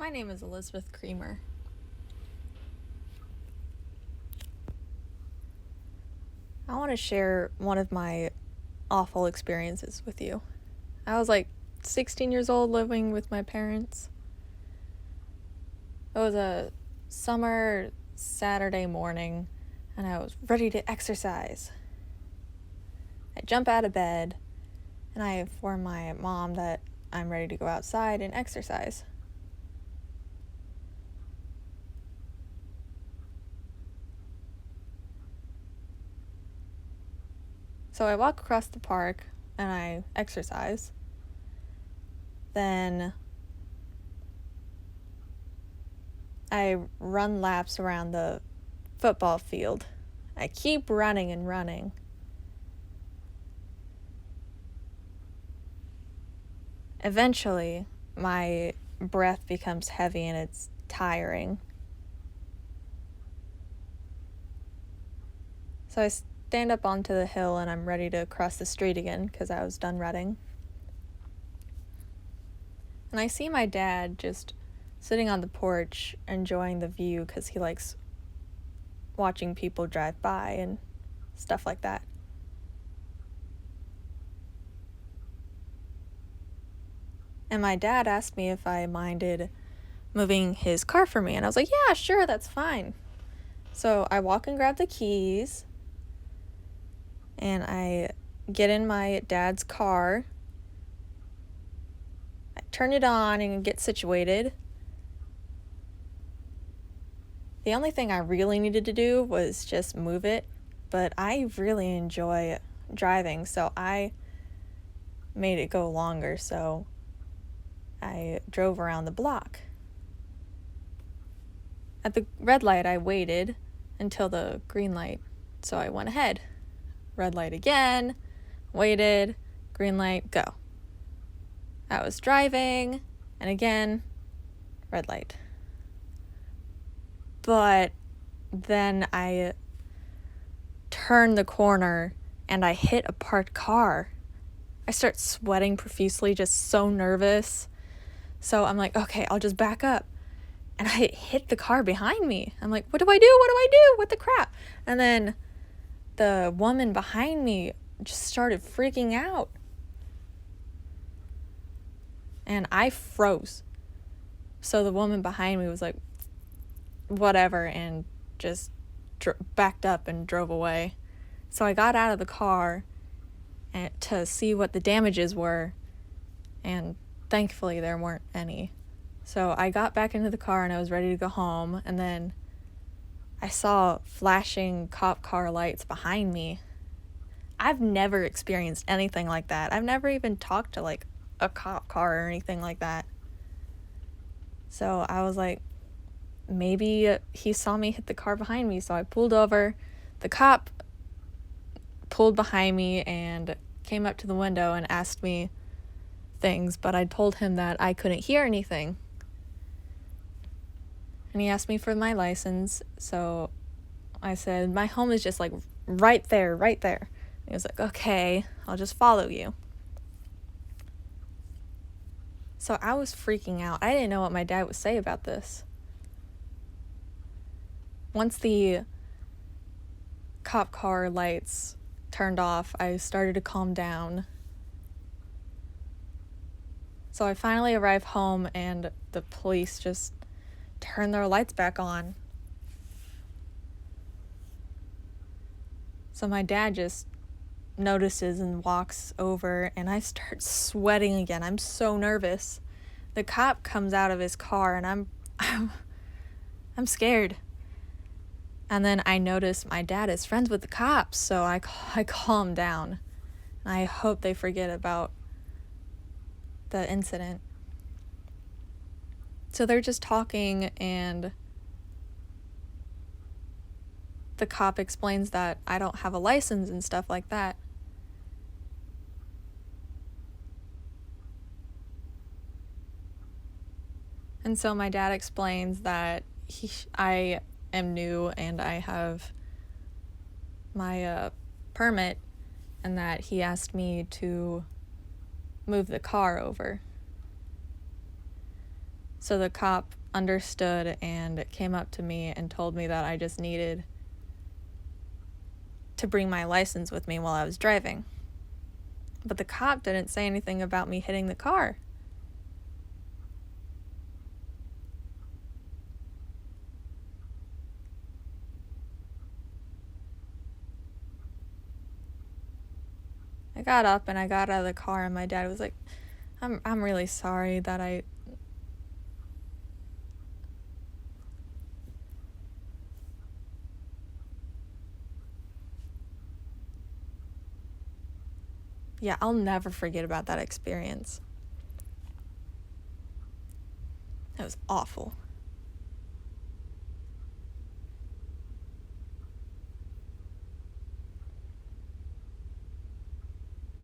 My name is Elizabeth Creamer. I want to share one of my awful experiences with you. I was like 16 years old living with my parents. It was a summer Saturday morning and I was ready to exercise. I jump out of bed and I inform my mom that I'm ready to go outside and exercise. So I walk across the park and I exercise. Then I run laps around the football field. I keep running and running. Eventually, my breath becomes heavy and it's tiring. So I stand up onto the hill and I'm ready to cross the street again because I was done running. And I see my dad just sitting on the porch enjoying the view because he likes watching people drive by and stuff like that. And my dad asked me if I minded moving his car for me. And I was like, yeah, sure, that's fine. So I walk and grab the keys. And I get in my dad's car. I turn it on and get situated. The only thing I really needed to do was just move it. But I really enjoy driving, so I made it go longer. So I drove around the block. At the red light, I waited until the green light, so I went ahead. Red light again, waited, green light, go. I was driving, and again, red light. But then I turned the corner, and I hit a parked car. I start sweating profusely, just so nervous. So I'm like, okay, I'll just back up. And I hit the car behind me. I'm like, what do I do? What do I do? What the crap? And then the woman behind me just started freaking out. And I froze. So the woman behind me was like, whatever, and just backed up and drove away. So I got out of the car to see what the damages were. And thankfully there weren't any. So I got back into the car and I was ready to go home. And then I saw flashing cop car lights behind me. I've never experienced anything like that. I've never even talked to like a cop car or anything like that. So I was like, maybe he saw me hit the car behind me. So I pulled over. The cop pulled behind me and came up to the window and asked me things, but I told him that I couldn't hear anything. And he asked me for my license, so I said, my home is just like right there. And he was like, okay, I'll just follow you. So I was freaking out. I didn't know what my dad would say about this. Once the cop car lights turned off, I started to calm down. So I finally arrived home and the police just turned their lights back on. So my dad just notices and walks over and I start sweating again. I'm so nervous. The cop comes out of his car and I'm scared. And then I notice my dad is friends with the cops, so I calm down. I hope they forget about the incident. So they're just talking and the cop explains that I don't have a license and stuff like that. And so my dad explains that I am new and I have my permit, and that he asked me to move the car over. So the cop understood and came up to me and told me that I just needed to bring my license with me while I was driving. But the cop didn't say anything about me hitting the car. I got up and I got out of the car, and my dad was like, I'm really sorry that I yeah, I'll never forget about that experience. It was awful.